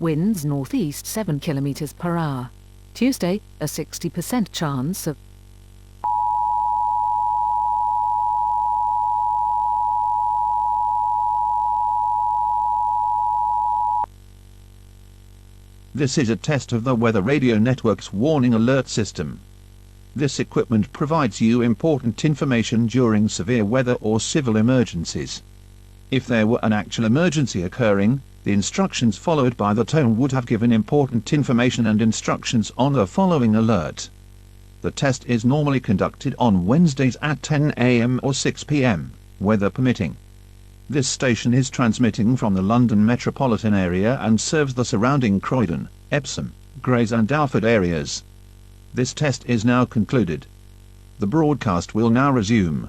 Winds northeast 7 km per hour. Tuesday, a 60% chance of This is a test of the Weather Radio Network's warning alert system. This equipment provides you important information during severe weather or civil emergencies. If there were an actual emergency occurring, the instructions followed by the tone would have given important information and instructions on the following alert. The test is normally conducted on Wednesdays at 10 a.m. or 6 p.m., weather permitting. This station is transmitting from the London metropolitan area and serves the surrounding Croydon, Epsom, Grays and Alford areas. This test is now concluded. The broadcast will now resume.